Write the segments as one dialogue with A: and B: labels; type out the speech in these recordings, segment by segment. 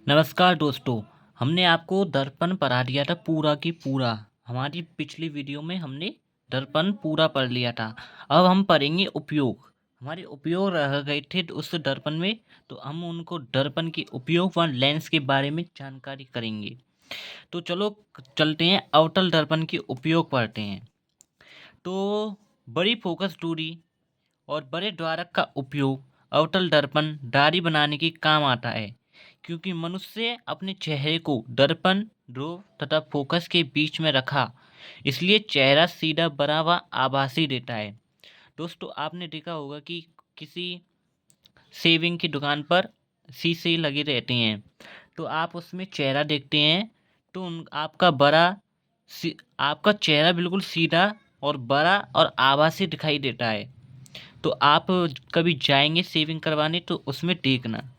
A: नमस्कार दोस्तों। हमने आपको दर्पण पढ़ा दिया था पूरा की पूरा। हमारी पिछली वीडियो में हमने दर्पण पूरा पढ़ लिया था। अब हम पढ़ेंगे उपयोग। हमारे उपयोग रह गए थे उस दर्पण में, तो हम उनको दर्पण के उपयोग व लेंस के बारे में जानकारी करेंगे। तो चलो चलते हैं, अवतल दर्पण के उपयोग पढ़ते हैं। तो बड़ी फोकस दूरी और बड़े द्वारक का उपयोग अवतल दर्पण दाढ़ी बनाने के काम आता है, क्योंकि मनुष्य अपने चेहरे को दर्पण ध्रुव तथा फोकस के बीच में रखा, इसलिए चेहरा सीधा बड़ा व आभासी देता है। दोस्तों, आपने देखा होगा कि किसी शेविंग की दुकान पर शीशे लगे रहते हैं, तो आप उसमें चेहरा देखते हैं तो आपका चेहरा बिल्कुल सीधा और बड़ा और आभासी दिखाई देता है। तो आप कभी जाएंगे शेविंग करवाने तो उसमें देखना।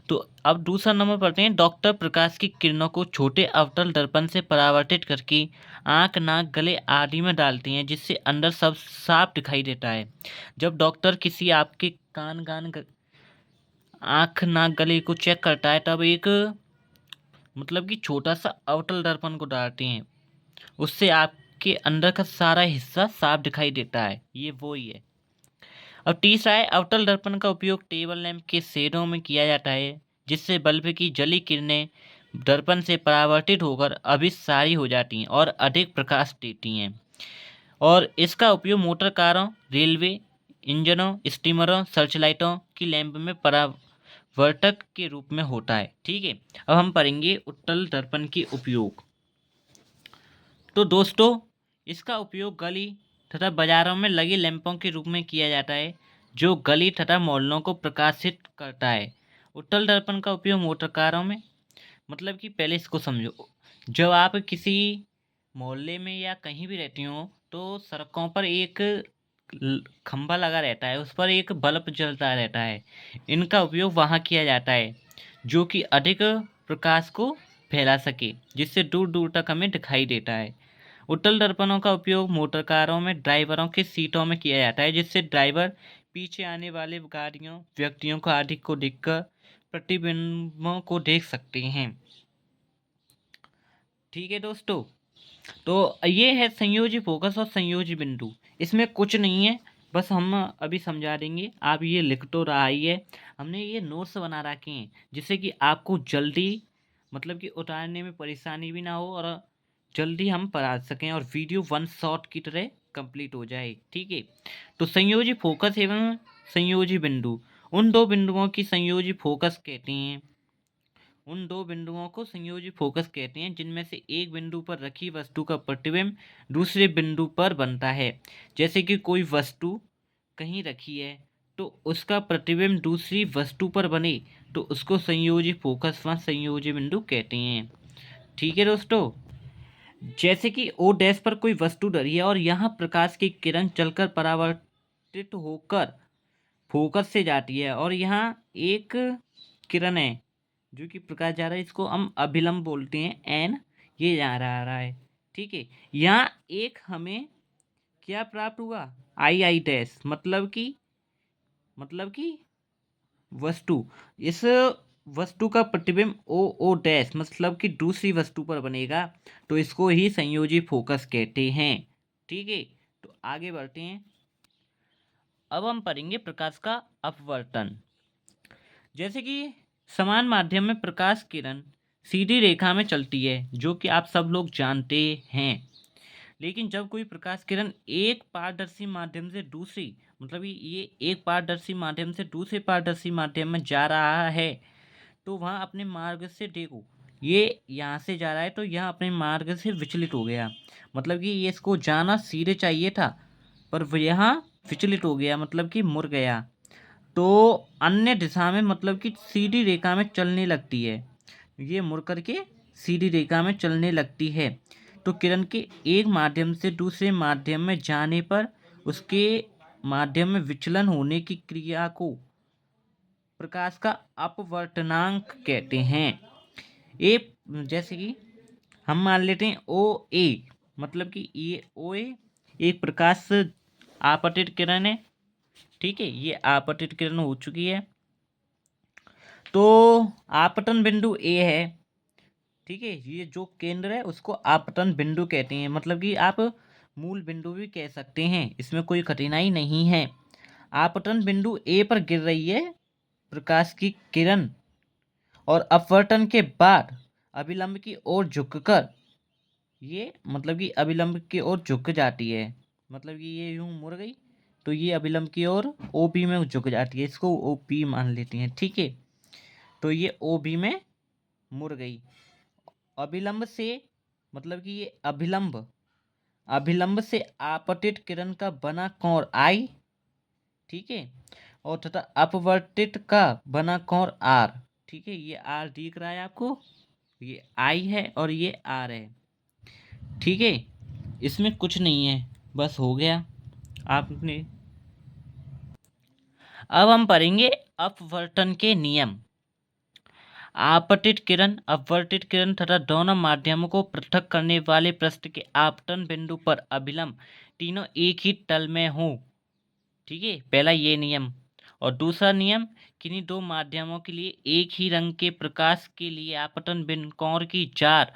A: तो अब दूसरा नंबर पढ़ते हैं। डॉक्टर प्रकाश की किरणों को छोटे अवतल दर्पण से परावर्तित करके आंख, नाक, गले आदि में डालते हैं, जिससे अंदर सब साफ दिखाई देता है। जब डॉक्टर किसी आपके आंख, नाक, गले को चेक करता है, तब एक मतलब कि छोटा सा अवतल दर्पण को डालते हैं। उससे आपके अंदर का सारा हिस्सा साफ दिखाई देता है। ये वो ही है। अब तीसरा है, अवतल दर्पण का उपयोग टेबल लैंप के शेडों में किया जाता है, जिससे बल्ब की जली किरणें दर्पण से परावर्तित होकर अभिसारी हो जाती हैं और अधिक प्रकाश देती हैं। और इसका उपयोग मोटर कारों, रेलवे इंजनों, स्टीमरों, सर्च लाइटों की लैंप में परावर्तक के रूप में होता है। ठीक है। अब हम पढ़ेंगे उत्तल दर्पण के उपयोग। तो दोस्तों, इसका उपयोग गली तथा बाजारों में लगे लैंपों के रूप में किया जाता है, जो गली तथा मोहल्लों को प्रकाशित करता है। उत्तल दर्पण का उपयोग मोटर कारों में, मतलब कि पहले इसको समझो। जब आप किसी मोहल्ले में या कहीं भी रहती हो, तो सड़कों पर एक खंभा लगा रहता है, उस पर एक बल्ब जलता रहता है। इनका उपयोग वहाँ किया जाता है, जो कि अधिक प्रकाश को फैला सके, जिससे दूर दूर तक हमें दिखाई देता है। उत्तल दर्पणों का उपयोग मोटर कारों में ड्राइवरों की सीटों में किया जाता है, जिससे ड्राइवर पीछे आने वाले गाड़ियों, व्यक्तियों को आदि को देखकर प्रतिबिंबों को देख सकते हैं। ठीक है दोस्तों। तो ये है संयोजी फोकस और संयोजी बिंदु। इसमें कुछ नहीं है, बस हम अभी समझा देंगे। आप ये लिख तो रहा ही है। हमने ये नोट्स बना रखे हैं, जिससे कि आपको जल्दी मतलब कि उतारने में परेशानी भी ना हो और जल्दी हम पढ़ा सकें और वीडियो वन शॉट की तरह कंप्लीट हो जाए। ठीक है। तो संयोजी फोकस एवं संयोजी बिंदु, उन दो बिंदुओं की संयोजी फोकस कहते हैं। उन दो बिंदुओं को संयोजी फोकस कहते हैं, जिनमें से एक बिंदु पर रखी वस्तु का प्रतिबिंब दूसरे बिंदु पर बनता है। जैसे कि कोई वस्तु कहीं रखी है, तो उसका प्रतिबिंब दूसरी वस्तु पर बने, तो उसको संयोजी फोकस व संयोजी बिंदु कहते हैं। ठीक है दोस्तों। जैसे कि ओ डैश पर कोई वस्तु धरी है और यहाँ प्रकाश की किरण चलकर परावर्तित होकर फोकस से जाती है, और यहाँ एक किरण है जो कि प्रकाश जा रहा है, इसको हम अभिलंब बोलते हैं, एन ये जा रहा है। ठीक है। यहाँ एक हमें क्या प्राप्त हुआ, आई आई डैश, मतलब कि वस्तु, इस वस्तु का प्रतिबिंब ओ ओ डैश मतलब कि दूसरी वस्तु पर बनेगा, तो इसको ही संयोजी फोकस कहते हैं। ठीक है। तो आगे बढ़ते हैं। अब हम पढ़ेंगे प्रकाश का अपवर्तन। जैसे कि समान माध्यम में प्रकाश किरण सीधी रेखा में चलती है, जो कि आप सब लोग जानते हैं। लेकिन जब कोई प्रकाश किरण एक पारदर्शी माध्यम से दूसरी, मतलब कि ये एक पारदर्शी माध्यम से दूसरे पारदर्शी माध्यम में जा रहा है, तो वहाँ अपने मार्ग से देखो, ये यहाँ से जा रहा है तो यहाँ अपने मार्ग से विचलित हो गया। मतलब कि ये इसको जाना सीधे चाहिए था, पर वो यहाँ विचलित हो गया, मतलब कि मुड़ गया। तो अन्य दिशा में मतलब कि सीधी रेखा में चलने लगती है। ये मुड़ करके सीधी रेखा में चलने लगती है। तो किरण के एक माध्यम से दूसरे माध्यम में जाने पर उसके माध्यम में विचलन होने की क्रिया को प्रकाश का अपवर्तनांक कहते हैं। ए जैसे कि हम मान लेते हैं ओ ए, मतलब कि ये ओ ए एक प्रकाश आपतित किरण है। ठीक है। ये आपतित किरण हो चुकी है। तो आपतन बिंदु ए है, ठीक है, ये जो केंद्र है उसको आपतन बिंदु कहते हैं, मतलब कि आप मूल बिंदु भी कह सकते हैं, इसमें कोई कठिनाई नहीं है। आपतन बिंदु ए पर गिर रही है प्रकाश की किरण और अपवर्तन के बाद अभिलंब की ओर झुककर ये मतलब कि अभिलंब की ओर झुक जाती है, मतलब कि ये यूं मुड़ गई तो ये अभिलंब की ओर ओबी में झुक जाती है, इसको ओपी मान लेते हैं, ठीक है। तो ये ओबी में मुड़ गई। अभिलंब से मतलब कि ये अभिलंब से आपतित किरण का बना कोण आई, ठीक है, और तथा अपवर्तित का बना कोण आर, ठीक है, ये आर दिख रहा है आपको, ये आई है और ये आर है, ठीक है। इसमें कुछ नहीं है, बस हो गया आपने। अब हम पढ़ेंगे अपवर्तन के नियम। आपतित किरण, अपवर्तित किरण तथा दोनों माध्यमों को पृथक करने वाले पृष्ठ के आपतन बिंदु पर अभिलंब तीनों एक ही तल में हो, ठीक है, पहला ये नियम। और दूसरा नियम, किन्हीं दो माध्यमों के लिए एक ही रंग के प्रकाश के लिए आपतन बिंदु कोण की जार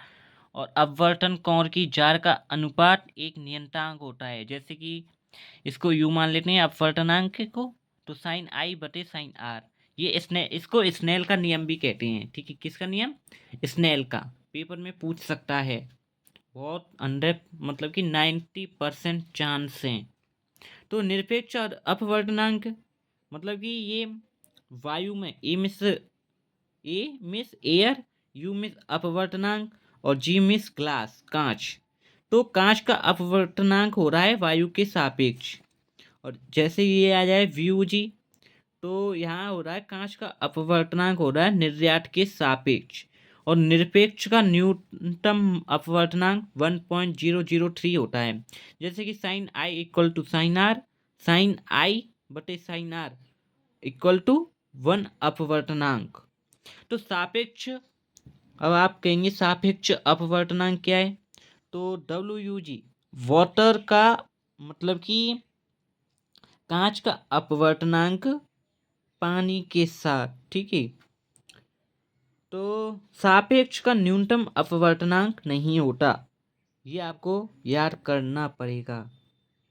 A: और अपवर्तन कोण की जार का अनुपात एक नियतांक होता है। जैसे कि इसको यू मान लेते हैं अपवर्तनांक को, तो साइन आई बटे साइन आर, ये इसको स्नेल का नियम भी कहते हैं, ठीक है। किसका नियम? स्नेल का, पेपर में पूछ सकता है, बहुत 100 मतलब कि 90% चांस हैं। तो निरपेक्ष और अपवर्तनांक मतलब कि ये वायु में ए मिस एयर, यू मिस अपवर्तनांक और जी मिस ग्लास कांच। तो कांच का अपवर्तनांक हो रहा है वायु के सापेक्ष, और जैसे ये आ जाए व्यू जी, तो यहाँ हो रहा है कांच का अपवर्तनांक हो रहा है निर्यात के सापेक्ष, और निरपेक्ष का न्यूनतम अपवर्तनांक 1.003 होता है। जैसे कि sine i equal to sine r, sine i बटे साइन आर इक्वल टू 1 अपवर्तनांक। तो सापेक्ष, अब आप कहेंगे सापेक्ष अपवर्तनांक क्या है, तो WUG वाटर का मतलब कि कांच का अपवर्तनांक पानी के साथ, ठीक है। तो सापेक्ष का न्यूनतम अपवर्तनांक नहीं होता, ये आपको याद करना पड़ेगा।